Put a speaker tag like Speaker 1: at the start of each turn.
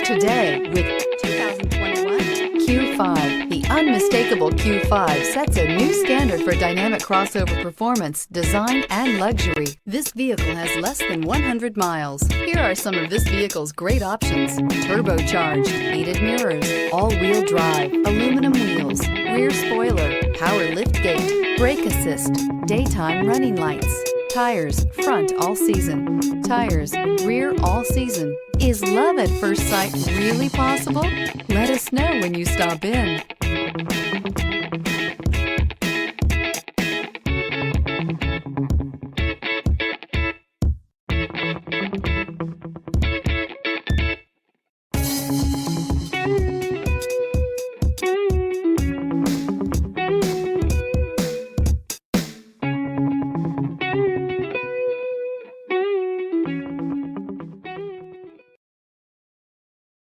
Speaker 1: today with 2021 Q5. The unmistakable Q5 sets a new standard for dynamic crossover performance, design, and luxury. This vehicle has less than 100 miles. Here are some of this vehicle's great options: turbocharged, heated mirrors, all-wheel drive, aluminum wheels, rear spoiler, power liftgate, brake assist, daytime running lights, tires front all season, tires rear all season. Is love at first sight really possible? Let us know when you stop in.